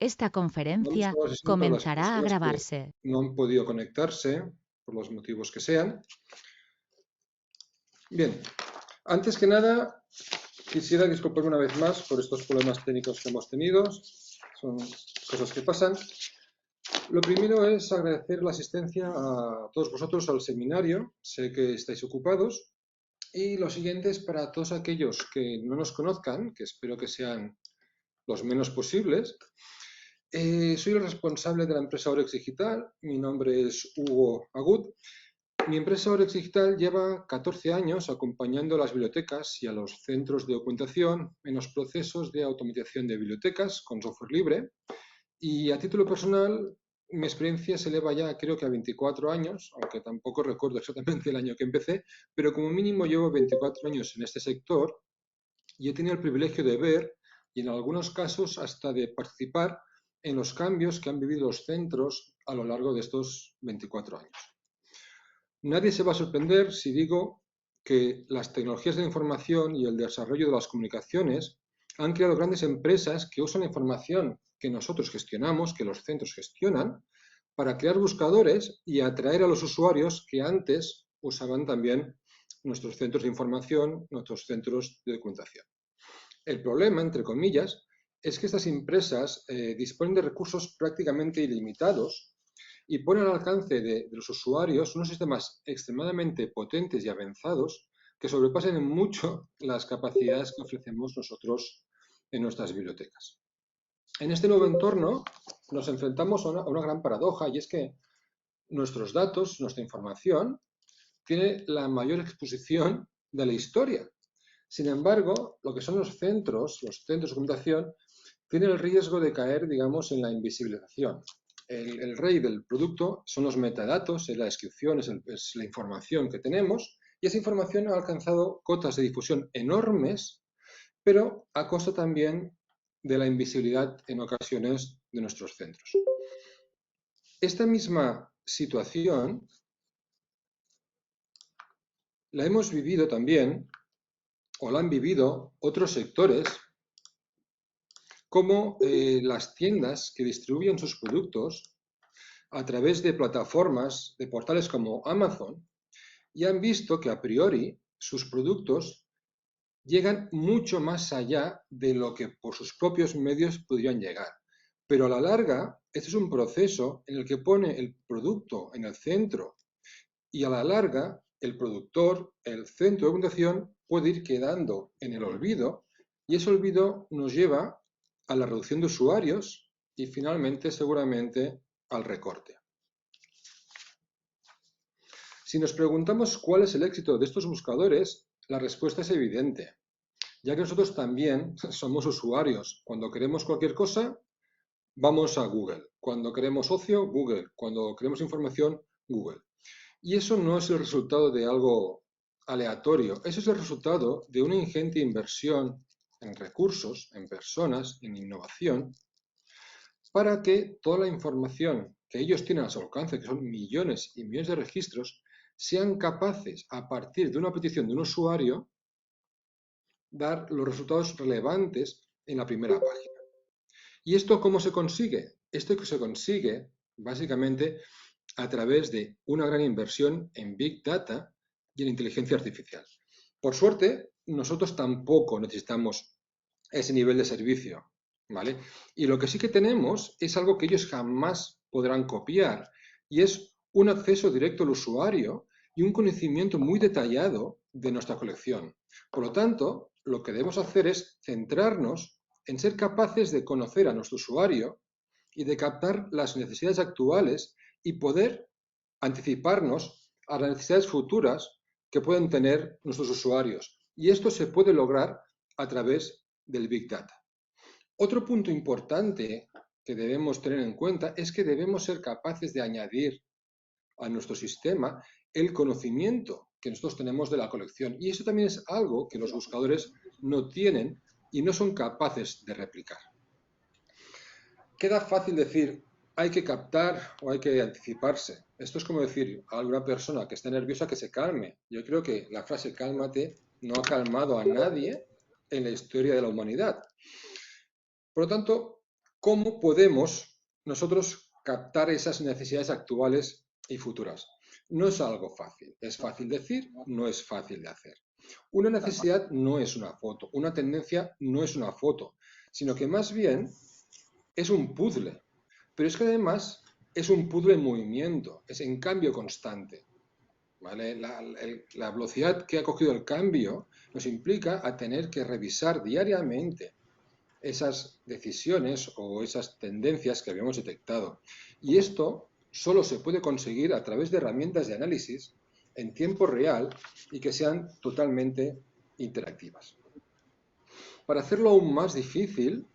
Esta Vamos conferencia a dar sesión para las comenzará a personas que grabarse. no han podido conectarse, por los motivos que sean. Bien, antes que nada, quisiera disculparme una vez más por estos problemas técnicos que hemos tenido. Son cosas que pasan. Lo primero es agradecer la asistencia a todos vosotros al seminario. Sé que estáis ocupados. Y lo siguiente es para todos aquellos que no nos conozcan, que espero que sean los menos posibles. Soy el responsable de la empresa Orex Digital. Mi nombre es Hugo Agut. Mi empresa Orex Digital lleva 14 años acompañando a las bibliotecas y a los centros de documentación en los procesos de automatización de bibliotecas con software libre. Y a título personal, mi experiencia se eleva ya creo que a 24 años, aunque tampoco recuerdo exactamente el año que empecé, pero como mínimo llevo 24 años en este sector y he tenido el privilegio de ver y en algunos casos hasta de participar en los cambios que han vivido los centros a lo largo de estos 24 años. Nadie se va a sorprender si digo que las tecnologías de la información y el desarrollo de las comunicaciones han creado grandes empresas que usan la información que nosotros gestionamos, que los centros gestionan, para crear buscadores y atraer a los usuarios que antes usaban también nuestros centros de información, nuestros centros de documentación. El problema, entre comillas, es que estas empresas disponen de recursos prácticamente ilimitados y ponen al alcance de los usuarios unos sistemas extremadamente potentes y avanzados que sobrepasan en mucho las capacidades que ofrecemos nosotros en nuestras bibliotecas. En este nuevo entorno nos enfrentamos a una gran paradoja y es que nuestros datos, nuestra información, tiene la mayor exposición de la historia. Sin embargo, lo que son los centros de documentación, tienen el riesgo de caer, digamos, en la invisibilización. El rey del producto son los metadatos, es la descripción, es la información que tenemos, y esa información ha alcanzado cotas de difusión enormes, pero a costa también de la invisibilidad en ocasiones de nuestros centros. Esta misma situación la hemos vivido también, o la han vivido otros sectores, como las tiendas que distribuyen sus productos a través de plataformas, de portales como Amazon, y han visto que a priori sus productos llegan mucho más allá de lo que por sus propios medios podrían llegar. Pero a la larga, este es un proceso en el que pone el producto en el centro y a la larga el productor, el centro de documentación puede ir quedando en el olvido y ese olvido nos lleva a la reducción de usuarios y finalmente seguramente al recorte. Si nos preguntamos cuál es el éxito de estos buscadores, la respuesta es evidente, ya que nosotros también somos usuarios. Cuando queremos cualquier cosa, vamos a Google. Cuando queremos ocio, Google. Cuando queremos información, Google. Y eso no es el resultado de algo aleatorio, eso es el resultado de una ingente inversión en recursos, en personas, en innovación, para que toda la información que ellos tienen a su alcance, que son millones y millones de registros, sean capaces, a partir de una petición de un usuario, dar los resultados relevantes en la primera página. ¿Y esto cómo se consigue? Esto que se consigue básicamente a través de una gran inversión en Big Data y en inteligencia artificial. Por suerte, nosotros tampoco necesitamos ese nivel de servicio, ¿vale? Y lo que sí que tenemos es algo que ellos jamás podrán copiar y es un acceso directo al usuario y un conocimiento muy detallado de nuestra colección. Por lo tanto, lo que debemos hacer es centrarnos en ser capaces de conocer a nuestro usuario y de captar las necesidades actuales y poder anticiparnos a las necesidades futuras que pueden tener nuestros usuarios. Y esto se puede lograr a través del Big Data. Otro punto importante que debemos tener en cuenta es que debemos ser capaces de añadir a nuestro sistema el conocimiento que nosotros tenemos de la colección. Y eso también es algo que los buscadores no tienen y no son capaces de replicar. Queda fácil decir, hay que captar o hay que anticiparse. Esto es como decir a alguna persona que está nerviosa que se calme. Yo creo que la frase cálmate no ha calmado a nadie en la historia de la humanidad. Por lo tanto, ¿cómo podemos nosotros captar esas necesidades actuales y futuras? No es algo fácil. Es fácil decir, no es fácil de hacer. Una necesidad no es una foto, una tendencia no es una foto, sino que más bien es un puzzle. Pero es que además es un puzzle en movimiento, es en cambio constante. ¿Vale? La velocidad que ha cogido el cambio nos implica a tener que revisar diariamente esas decisiones o esas tendencias que habíamos detectado. Y esto solo se puede conseguir a través de herramientas de análisis en tiempo real y que sean totalmente interactivas. Para hacerlo aún más difícil,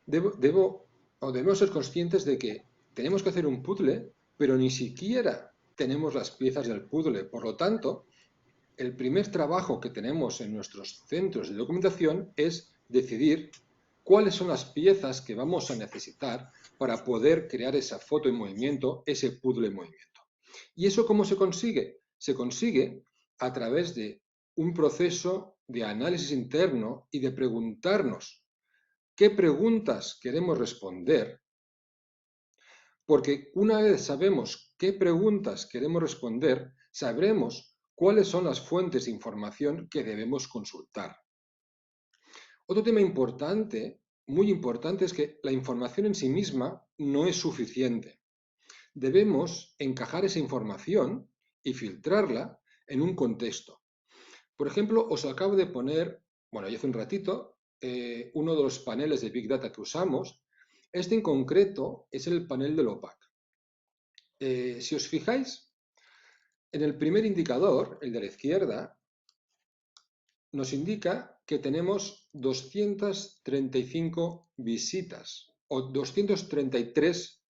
debemos ser conscientes de que tenemos que hacer un puzzle, pero ni siquiera tenemos las piezas del puzzle. Por lo tanto, el primer trabajo que tenemos en nuestros centros de documentación es decidir cuáles son las piezas que vamos a necesitar para poder crear esa foto en movimiento, ese puzzle en movimiento. ¿Y eso cómo se consigue? Se consigue a través de un proceso de análisis interno y de preguntarnos qué preguntas queremos responder, porque una vez sabemos qué preguntas queremos responder, sabremos cuáles son las fuentes de información que debemos consultar. Otro tema importante, muy importante, es que la información en sí misma no es suficiente. Debemos encajar esa información y filtrarla en un contexto. Por ejemplo, os acabo de poner, bueno, ya hace un ratito, uno de los paneles de Big Data que usamos. Este en concreto es el panel del OPAC. Si os fijáis, en el primer indicador, el de la izquierda, nos indica que tenemos 235 visitas o 233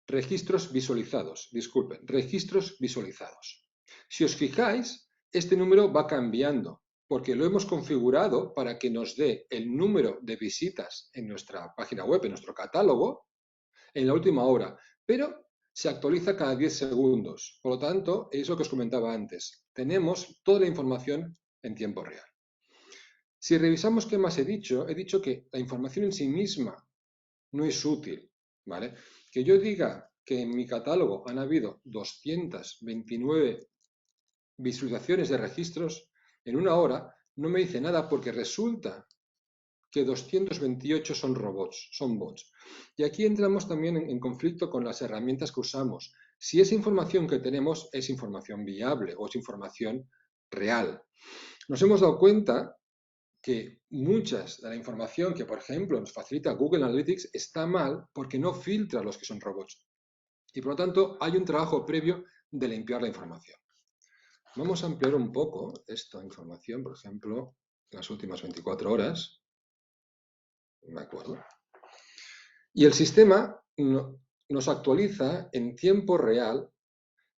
registros visualizados. Disculpen, registros visualizados. Si os fijáis, este número va cambiando porque lo hemos configurado para que nos dé el número de visitas en nuestra página web, en nuestro catálogo, en la última hora, pero se actualiza cada 10 segundos. Por lo tanto, es lo que os comentaba antes. Tenemos toda la información en tiempo real. Si revisamos qué más he dicho que la información en sí misma no es útil, ¿vale? Que yo diga que en mi catálogo han habido 229 visualizaciones de registros en una hora, no me dice nada porque resulta que 228 son robots, son bots. Y aquí entramos también en conflicto con las herramientas que usamos. Si esa información que tenemos es información viable o es información real. Nos hemos dado cuenta que muchas de la información que, por ejemplo, nos facilita Google Analytics está mal porque no filtra los que son robots. Y por lo tanto, hay un trabajo previo de limpiar la información. Vamos a ampliar un poco esta información, por ejemplo, las últimas 24 horas. ¿De acuerdo? Y el sistema nos actualiza en tiempo real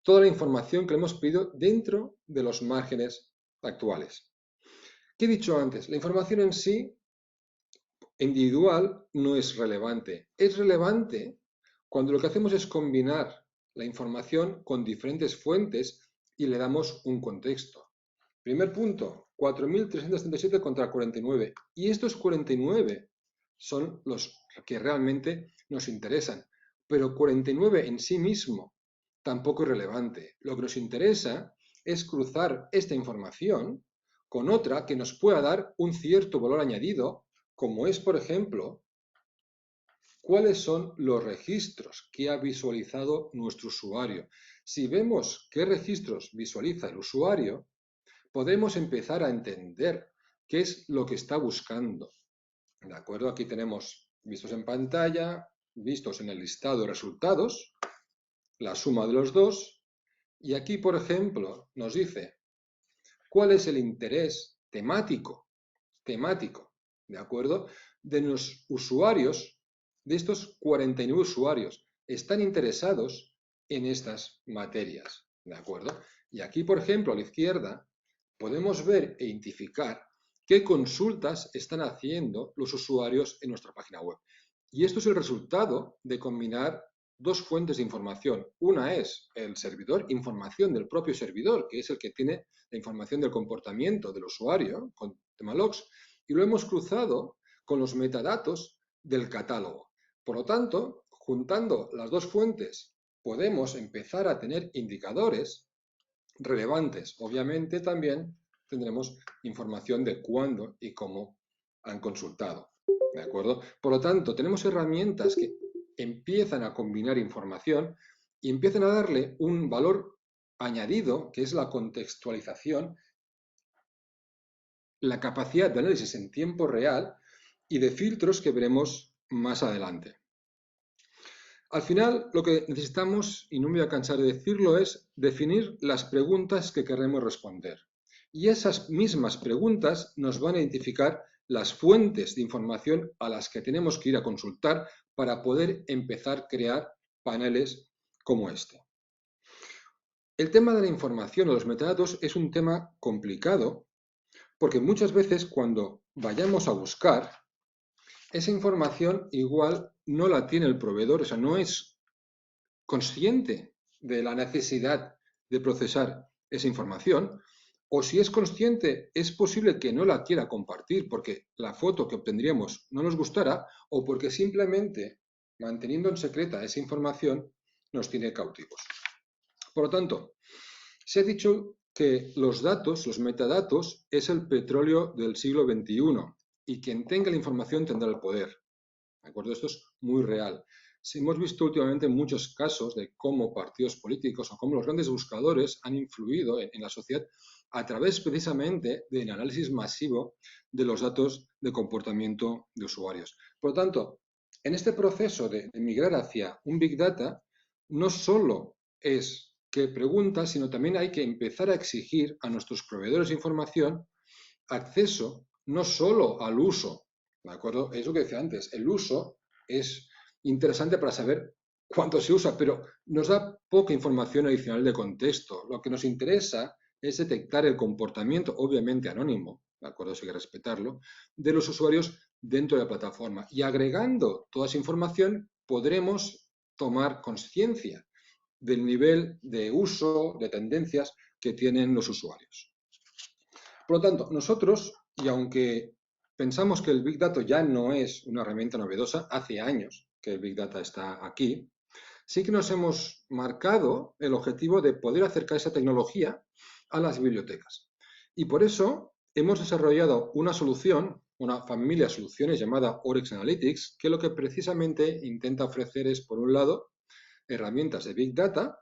toda la información que le hemos pedido dentro de los márgenes actuales. ¿Qué he dicho antes? La información en sí, individual, no es relevante. Es relevante cuando lo que hacemos es combinar la información con diferentes fuentes y le damos un contexto. Primer punto, 4.337 contra 49. Y estos 49 son los que realmente nos interesan. Pero 49 en sí mismo tampoco es relevante. Lo que nos interesa es cruzar esta información con otra que nos pueda dar un cierto valor añadido, como es, por ejemplo, cuáles son los registros que ha visualizado nuestro usuario. Si vemos qué registros visualiza el usuario, podemos empezar a entender qué es lo que está buscando. ¿De acuerdo? Aquí tenemos vistos en pantalla, vistos en el listado de resultados, la suma de los dos, y aquí, por ejemplo, nos dice cuál es el interés temático, ¿de acuerdo? De los usuarios, de estos 49 usuarios, están interesados en estas materias, ¿de acuerdo? Y aquí, por ejemplo, a la izquierda, podemos ver e identificar qué consultas están haciendo los usuarios en nuestra página web. Y esto es el resultado de combinar dos fuentes de información. Una es el servidor, información del propio servidor, que es el que tiene la información del comportamiento del usuario con tema logs, y lo hemos cruzado con los metadatos del catálogo. Por lo tanto, juntando las dos fuentes, podemos empezar a tener indicadores relevantes. Obviamente también tendremos información de cuándo y cómo han consultado. ¿De acuerdo? Por lo tanto, tenemos herramientas que empiezan a combinar información y empiezan a darle un valor añadido, que es la contextualización, la capacidad de análisis en tiempo real y de filtros que veremos más adelante. Al final, lo que necesitamos, y no me voy a cansar de decirlo, es definir las preguntas que queremos responder. Y esas mismas preguntas nos van a identificar las fuentes de información a las que tenemos que ir a consultar para poder empezar a crear paneles como este. El tema de la información o los metadatos es un tema complicado porque muchas veces cuando vayamos a buscar, esa información igual no la tiene el proveedor, o sea, no es consciente de la necesidad de procesar esa información, o si es consciente, es posible que no la quiera compartir porque la foto que obtendríamos no nos gustará o porque simplemente manteniendo en secreta esa información nos tiene cautivos. Por lo tanto, se ha dicho que los datos, los metadatos, es el petróleo del siglo XXI y quien tenga la información tendrá el poder. ¿De acuerdo? Esto es muy real. Hemos visto últimamente muchos casos de cómo partidos políticos o cómo los grandes buscadores han influido en la sociedad a través precisamente del análisis masivo de los datos de comportamiento de usuarios. Por lo tanto, en este proceso de migrar hacia un Big Data, no solo es que pregunta, sino también hay que empezar a exigir a nuestros proveedores de información acceso no solo al uso, ¿de acuerdo? Es lo que decía antes, el uso es interesante para saber cuánto se usa, pero nos da poca información adicional de contexto. Lo que nos interesa es detectar el comportamiento, obviamente anónimo, ¿de acuerdo? Eso hay que respetarlo, de los usuarios dentro de la plataforma. Y agregando toda esa información podremos tomar conciencia del nivel de uso, de tendencias que tienen los usuarios. Por lo tanto, nosotros, y aunque pensamos que el Big Data ya no es una herramienta novedosa, hace años que el Big Data está aquí, sí que nos hemos marcado el objetivo de poder acercar esa tecnología a las bibliotecas. Y por eso hemos desarrollado una solución, una familia de soluciones llamada Oryx Analytics, que lo que precisamente intenta ofrecer es, por un lado, herramientas de Big Data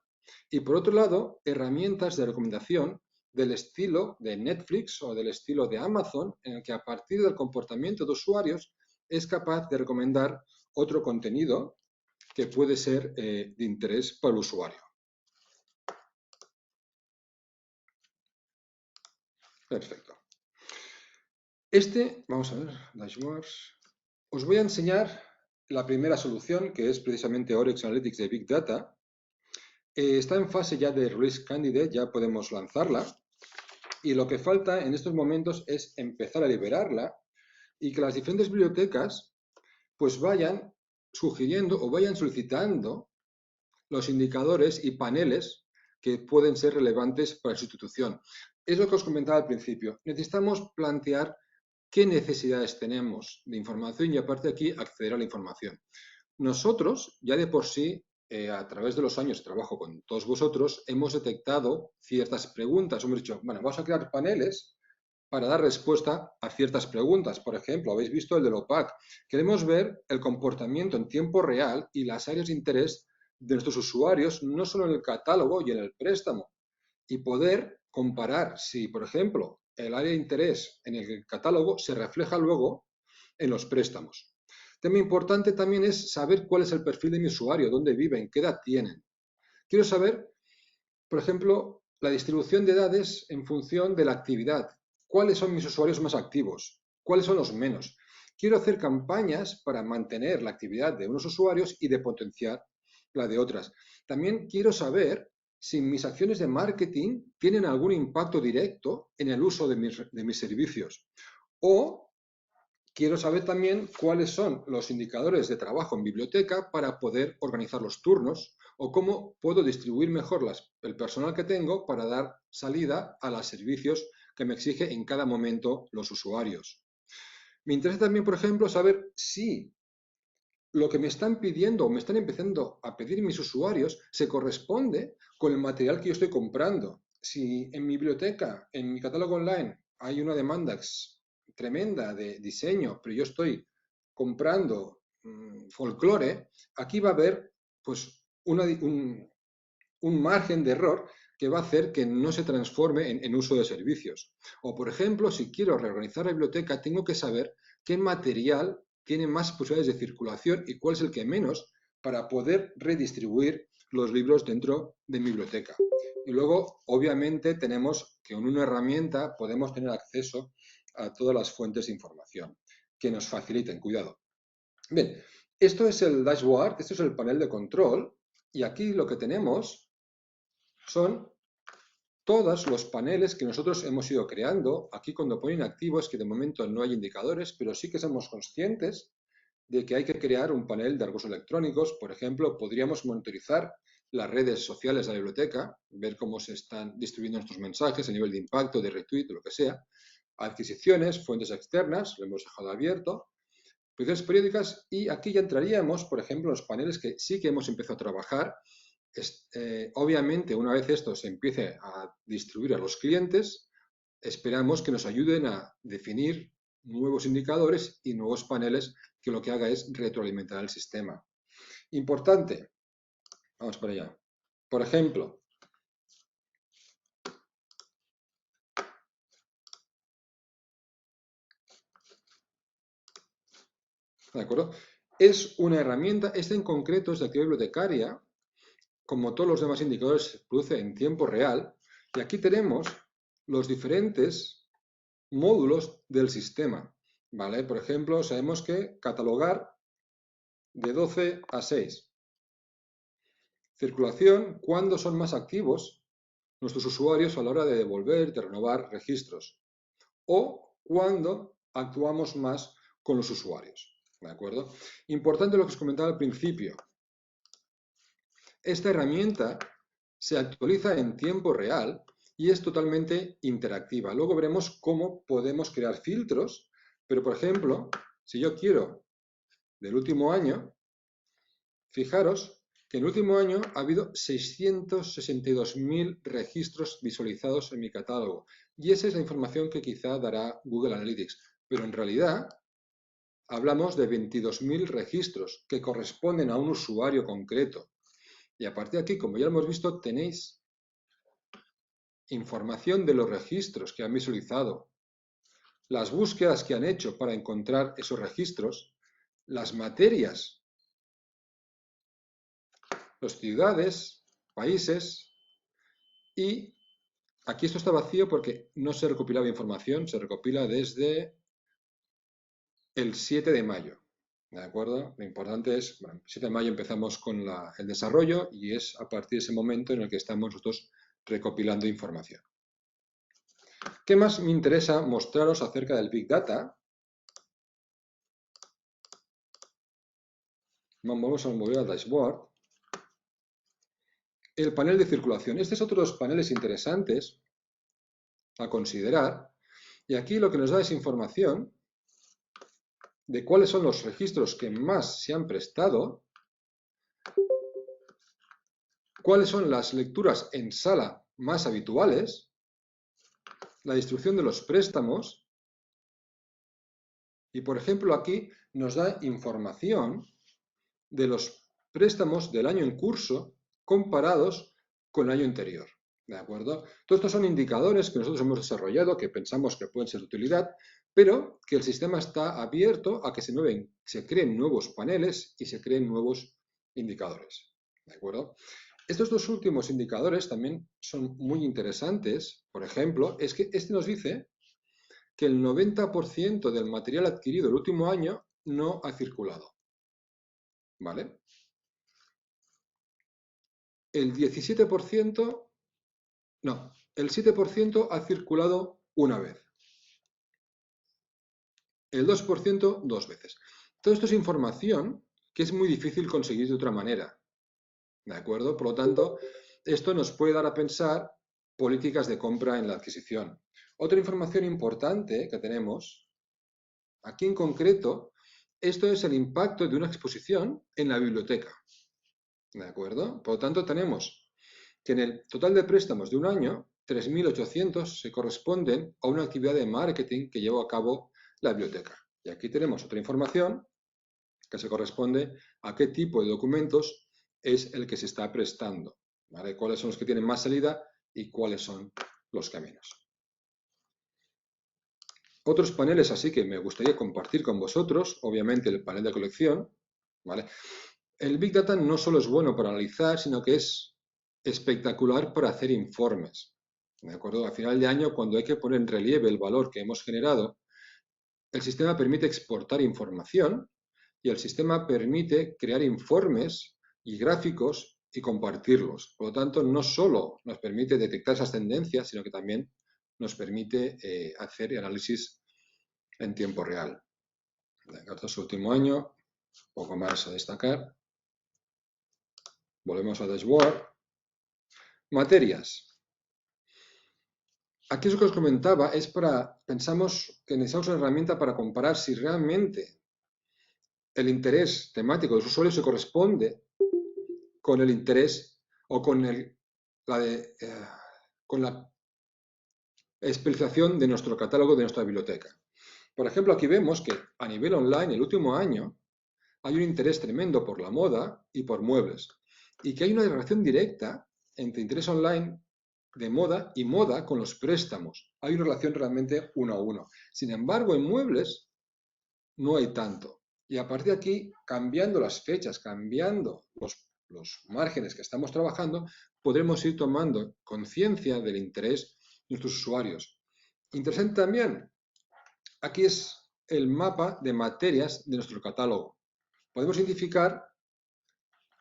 y, por otro lado, herramientas de recomendación del estilo de Netflix o del estilo de Amazon, en el que a partir del comportamiento de usuarios es capaz de recomendar otro contenido que puede ser de interés para el usuario. Perfecto. Vamos a ver, dashboards. Os voy a enseñar la primera solución, que es precisamente Oryx Analytics de Big Data. Está en fase ya de Release Candidate, ya podemos lanzarla. Y lo que falta en estos momentos es empezar a liberarla y que las diferentes bibliotecas pues vayan sugiriendo o vayan solicitando los indicadores y paneles que pueden ser relevantes para su institución. Es lo que os comentaba al principio. Necesitamos plantear qué necesidades tenemos de información y, aparte de aquí, acceder a la información. Nosotros, ya de por sí, a través de los años de trabajo con todos vosotros, hemos detectado ciertas preguntas. Hemos dicho, bueno, vamos a crear paneles para dar respuesta a ciertas preguntas. Por ejemplo, habéis visto el del OPAC. Queremos ver el comportamiento en tiempo real y las áreas de interés de nuestros usuarios, no solo en el catálogo y en el préstamo, y poder comparar si, por ejemplo, el área de interés en el catálogo se refleja luego en los préstamos. Tema importante también es saber cuál es el perfil de mi usuario, dónde viven, qué edad tienen. Quiero saber, por ejemplo, la distribución de edades en función de la actividad. ¿Cuáles son mis usuarios más activos? ¿Cuáles son los menos? Quiero hacer campañas para mantener la actividad de unos usuarios y de potenciar la de otras. También quiero saber si mis acciones de marketing tienen algún impacto directo en el uso de mis servicios. O quiero saber también cuáles son los indicadores de trabajo en biblioteca para poder organizar los turnos o cómo puedo distribuir mejor el personal que tengo para dar salida a los servicios que me exige en cada momento los usuarios. Me interesa también, por ejemplo, saber si lo que me están pidiendo o me están empezando a pedir mis usuarios se corresponde con el material que yo estoy comprando. Si en mi biblioteca, en mi catálogo online, hay una demanda tremenda de diseño, pero yo estoy comprando folclore, aquí va a haber pues, un margen de error que va a hacer que no se transforme en uso de servicios. O, por ejemplo, si quiero reorganizar la biblioteca, tengo que saber qué material tiene más posibilidades de circulación y cuál es el que menos para poder redistribuir los libros dentro de mi biblioteca. Y luego, obviamente, tenemos que en una herramienta podemos tener acceso a todas las fuentes de información que nos faciliten, cuidado. Bien, esto es el dashboard, esto es el panel de control y aquí lo que tenemos son todos los paneles que nosotros hemos ido creando. Aquí cuando pone inactivo es que de momento no hay indicadores, pero sí que somos conscientes de que hay que crear un panel de archivos electrónicos. Por ejemplo, podríamos monitorizar las redes sociales de la biblioteca, ver cómo se están distribuyendo nuestros mensajes, a nivel de impacto, de retweet, lo que sea. Adquisiciones, fuentes externas, lo hemos dejado abierto. Publicaciones periódicas y aquí ya entraríamos, por ejemplo, los paneles que sí que hemos empezado a trabajar. Obviamente, una vez esto se empiece a distribuir a los clientes, esperamos que nos ayuden a definir nuevos indicadores y nuevos paneles que lo que haga es retroalimentar el sistema. Importante, vamos para allá. Por ejemplo, ¿de acuerdo? Es una herramienta, esta en concreto es de actividad bibliotecaria, como todos los demás indicadores se produce en tiempo real, y aquí tenemos los diferentes módulos del sistema, ¿vale? Por ejemplo, sabemos que catalogar de 12 a 6. Circulación, ¿cuándo son más activos nuestros usuarios a la hora de devolver, de renovar registros? O cuándo actuamos más con los usuarios, ¿de acuerdo? Importante lo que os comentaba al principio. Esta herramienta se actualiza en tiempo real y es totalmente interactiva. Luego veremos cómo podemos crear filtros, pero por ejemplo, si yo quiero del último año, fijaros que en el último año ha habido 662.000 registros visualizados en mi catálogo. Y esa es la información que quizá dará Google Analytics. Pero en realidad hablamos de 22.000 registros que corresponden a un usuario concreto. Y a partir de aquí, como ya lo hemos visto, tenéis información de los registros que han visualizado, las búsquedas que han hecho para encontrar esos registros, las materias, las ciudades, países, y aquí esto está vacío porque no se recopilaba información, se recopila desde el 7 de mayo. ¿De acuerdo? Lo importante es, bueno, el 7 de mayo empezamos con el desarrollo y es a partir de ese momento en el que estamos nosotros recopilando información. ¿Qué más me interesa mostraros acerca del Big Data? Vamos a volver al dashboard. El panel de circulación. Este es otro de los paneles interesantes a considerar. Y aquí lo que nos da es información de cuáles son los registros que más se han prestado, cuáles son las lecturas en sala más habituales, la distribución de los préstamos y, por ejemplo, aquí nos da información de los préstamos del año en curso comparados con el año anterior. ¿De acuerdo? Todos estos son indicadores que nosotros hemos desarrollado, que pensamos que pueden ser de utilidad, pero que el sistema está abierto a que se creen nuevos paneles y se creen nuevos indicadores. ¿De acuerdo? Estos dos últimos indicadores también son muy interesantes. Por ejemplo, es que este nos dice que el 90% del material adquirido el último año no ha circulado. ¿Vale? El 17%, no, el 7% ha circulado una vez. El 2% dos veces. Todo esto es información que es muy difícil conseguir de otra manera. ¿De acuerdo? Por lo tanto, esto nos puede dar a pensar políticas de compra en la adquisición. Otra información importante que tenemos, aquí en concreto, esto es el impacto de una exposición en la biblioteca. ¿De acuerdo? Por lo tanto, tenemos que en el total de préstamos de un año, 3.800 se corresponden a una actividad de marketing que llevó a cabo la biblioteca. Y aquí tenemos otra información que se corresponde a qué tipo de documentos es el que se está prestando, ¿vale? Cuáles son los que tienen más salida y cuáles son los que menos. Otros paneles así que me gustaría compartir con vosotros, obviamente el panel de colección, ¿vale? El Big Data no solo es bueno para analizar, sino que es espectacular para hacer informes. ¿De acuerdo? A final de año, cuando hay que poner en relieve el valor que hemos generado, el sistema permite exportar información y el sistema permite crear informes y gráficos y compartirlos. Por lo tanto, no solo nos permite detectar esas tendencias, sino que también nos permite hacer análisis en tiempo real. Este es el último año, poco más a destacar. Volvemos al dashboard. Materias. Aquí lo que os comentaba es pensamos que necesitamos una herramienta para comparar si realmente el interés temático de los usuarios se corresponde con el interés o con la especialización de nuestro catálogo, de nuestra biblioteca. Por ejemplo, aquí vemos que a nivel online, el último año, hay un interés tremendo por la moda y por muebles. Y que hay una relación directa entre interés online de moda y moda con los préstamos. Hay una relación realmente 1 a 1. Sin embargo, en muebles no hay tanto. Y a partir de aquí, cambiando las fechas, cambiando los márgenes que estamos trabajando, podremos ir tomando conciencia del interés de nuestros usuarios. Interesante también, aquí es el mapa de materias de nuestro catálogo. Podemos identificar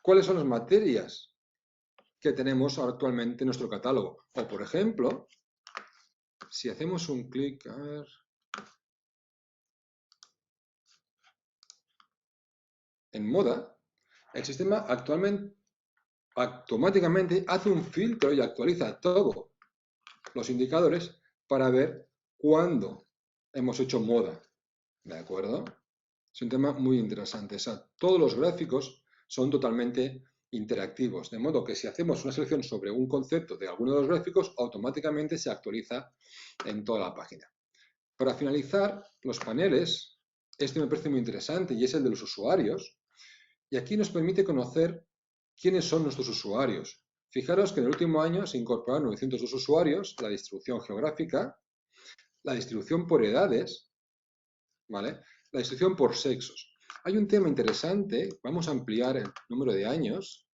cuáles son las materias que tenemos actualmente en nuestro catálogo. O, por ejemplo, si hacemos un clic, a ver, en moda, el sistema automáticamente hace un filtro y actualiza todos los indicadores para ver cuándo hemos hecho moda. ¿De acuerdo? Es un tema muy interesante. O sea, todos los gráficos son totalmente interactivos, de modo que si hacemos una selección sobre un concepto de alguno de los gráficos, automáticamente se actualiza en toda la página. Para finalizar, los paneles, este me parece muy interesante y es el de los usuarios, y aquí nos permite conocer quiénes son nuestros usuarios. Fijaros que en el último año se incorporaron 902 usuarios, la distribución geográfica, la distribución por edades, ¿vale? La distribución por sexos. Hay un tema interesante, vamos a ampliar el número de años.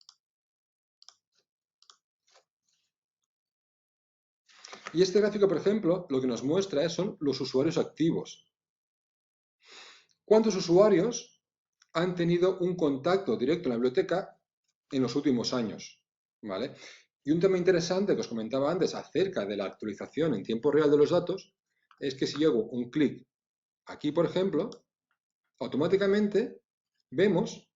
Y este gráfico, por ejemplo, lo que nos muestra son los usuarios activos. ¿Cuántos usuarios han tenido un contacto directo en la biblioteca en los últimos años? ¿Vale? Y un tema interesante que os comentaba antes acerca de la actualización en tiempo real de los datos es que si yo hago un clic aquí, por ejemplo, automáticamente vemos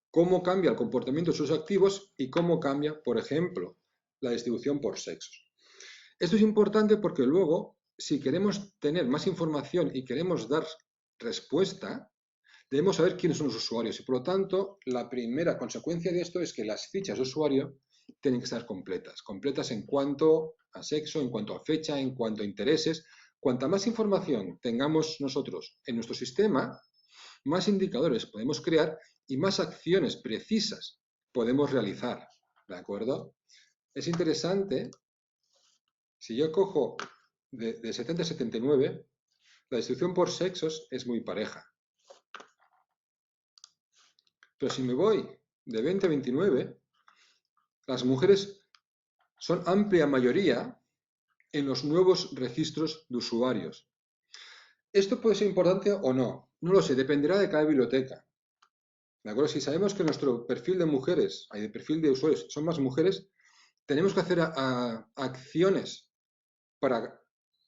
cómo cambia el comportamiento de sus activos y cómo cambia, por ejemplo, la distribución por sexos. Esto es importante porque luego, si queremos tener más información y queremos dar respuesta, debemos saber quiénes son los usuarios y, por lo tanto, la primera consecuencia de esto es que las fichas de usuario tienen que estar completas. Completas en cuanto a sexo, en cuanto a fecha, en cuanto a intereses. Cuanta más información tengamos nosotros en nuestro sistema, más indicadores podemos crear y más acciones precisas podemos realizar. ¿De acuerdo? Es interesante, si yo cojo de 70 a 79, la distribución por sexos es muy pareja. Pero si me voy de 20 a 29, las mujeres son amplia mayoría en los nuevos registros de usuarios. ¿Esto puede ser importante o no? No lo sé, dependerá de cada biblioteca. ¿De acuerdo? Si sabemos que nuestro perfil de mujeres, de perfil de usuarios, son más mujeres, tenemos que hacer acciones para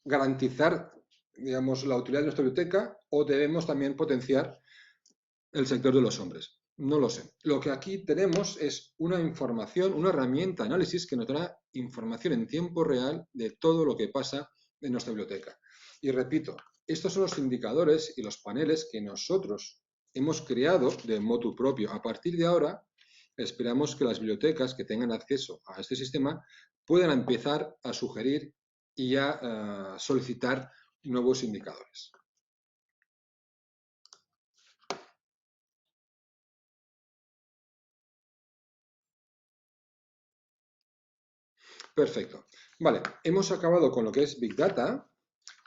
garantizar, digamos, la utilidad de nuestra biblioteca o debemos también potenciar el sector de los hombres. No lo sé. Lo que aquí tenemos es una información, una herramienta de análisis que nos dará información en tiempo real de todo lo que pasa en nuestra biblioteca. Y repito, estos son los indicadores y los paneles que nosotros hemos creado de motu propio. A partir de ahora, esperamos que las bibliotecas que tengan acceso a este sistema puedan empezar a sugerir y a solicitar nuevos indicadores. Perfecto. Vale, hemos acabado con lo que es Big Data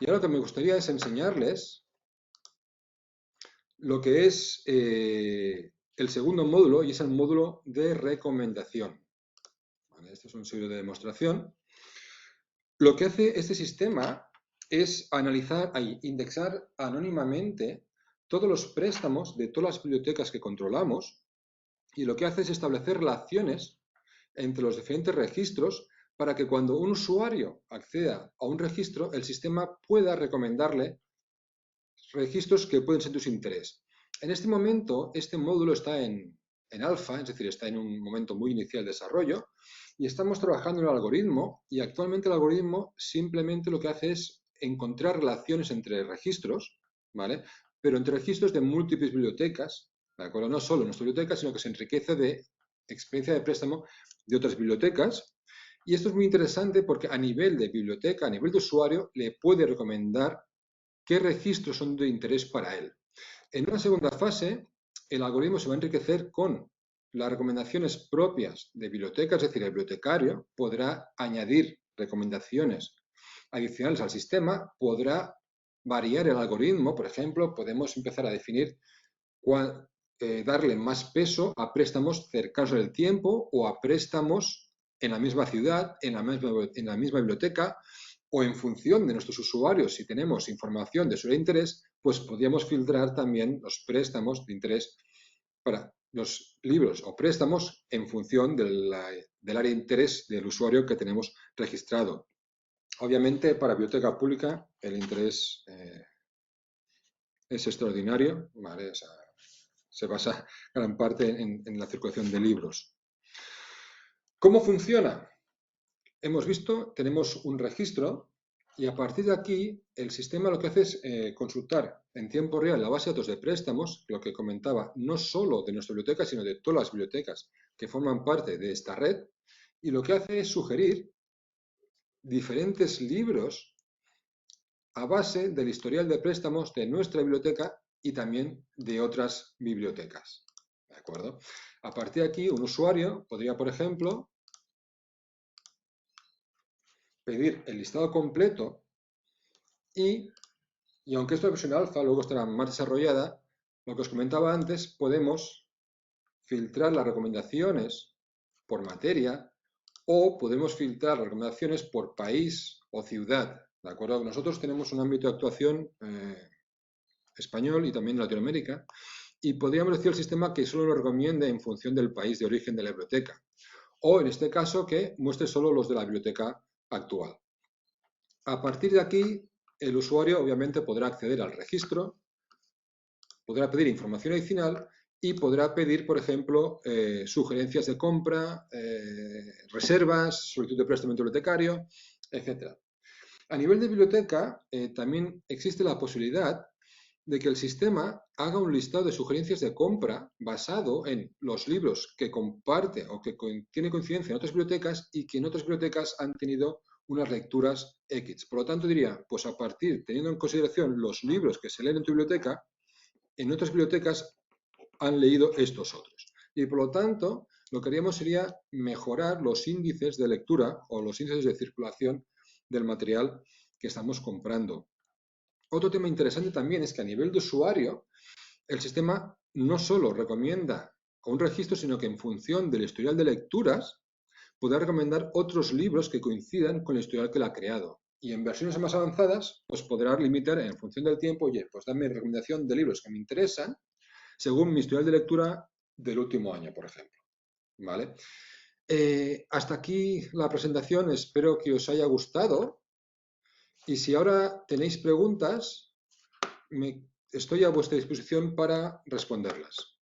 y ahora lo que me gustaría es enseñarles lo que es el segundo módulo, y es el módulo de recomendación. Vale, este es un sello de demostración. Lo que hace este sistema es analizar e indexar anónimamente todos los préstamos de todas las bibliotecas que controlamos, y lo que hace es establecer relaciones entre los diferentes registros para que cuando un usuario acceda a un registro, el sistema pueda recomendarle registros que pueden ser de su interés. En este momento, este módulo está en alfa, es decir, está en un momento muy inicial de desarrollo, y estamos trabajando en el algoritmo, y actualmente el algoritmo simplemente lo que hace es encontrar relaciones entre registros, ¿vale? Pero entre registros de múltiples bibliotecas, ¿de acuerdo? No solo nuestra biblioteca, sino que se enriquece de experiencia de préstamo de otras bibliotecas. Y esto es muy interesante porque a nivel de biblioteca, a nivel de usuario, le puede recomendar qué registros son de interés para él. En una segunda fase, el algoritmo se va a enriquecer con las recomendaciones propias de bibliotecas, es decir, el bibliotecario podrá añadir recomendaciones adicionales al sistema, podrá variar el algoritmo, por ejemplo, podemos empezar a definir darle más peso a préstamos cercanos en el tiempo o a préstamos en la misma ciudad, en la misma biblioteca, o en función de nuestros usuarios, si tenemos información de su interés, pues podríamos filtrar también los préstamos de interés para los libros o préstamos en función del área de interés del usuario que tenemos registrado. Obviamente, para biblioteca pública el interés es extraordinario, ¿vale? O sea, se basa gran parte en la circulación de libros. ¿Cómo funciona? Hemos visto, tenemos un registro y a partir de aquí el sistema lo que hace es consultar en tiempo real la base de datos de préstamos, lo que comentaba, no solo de nuestra biblioteca, sino de todas las bibliotecas que forman parte de esta red, y lo que hace es sugerir diferentes libros a base del historial de préstamos de nuestra biblioteca y también de otras bibliotecas. ¿De acuerdo? A partir de aquí, un usuario podría, por ejemplo, pedir el listado completo y aunque esto es versión alfa, luego estará más desarrollada, lo que os comentaba antes, podemos filtrar las recomendaciones por materia o podemos filtrar las recomendaciones por país o ciudad. ¿De acuerdo? Nosotros tenemos un ámbito de actuación español y también de Latinoamérica, y podríamos decir al sistema que solo lo recomiende en función del país de origen de la biblioteca, o en este caso que muestre solo los de la biblioteca actual. A partir de aquí, el usuario obviamente podrá acceder al registro, podrá pedir información adicional y podrá pedir, por ejemplo, sugerencias de compra, reservas, solicitud de préstamo bibliotecario, etc. A nivel de biblioteca, también existe la posibilidad de que el sistema haga un listado de sugerencias de compra basado en los libros que comparte o que tiene coincidencia en otras bibliotecas y que en otras bibliotecas han tenido unas lecturas X. Por lo tanto, diría, pues a partir, teniendo en consideración los libros que se leen en tu biblioteca, en otras bibliotecas han leído estos otros. Y por lo tanto, lo que haríamos sería mejorar los índices de lectura o los índices de circulación del material que estamos comprando. Otro tema interesante también es que a nivel de usuario, el sistema no solo recomienda un registro, sino que en función del historial de lecturas, podrá recomendar otros libros que coincidan con el historial que le ha creado. Y en versiones más avanzadas, pues podrá limitar en función del tiempo, oye, pues dame recomendación de libros que me interesan, según mi historial de lectura del último año, por ejemplo. ¿Vale? Hasta aquí la presentación, espero que os haya gustado. Y si ahora tenéis preguntas, estoy a vuestra disposición para responderlas.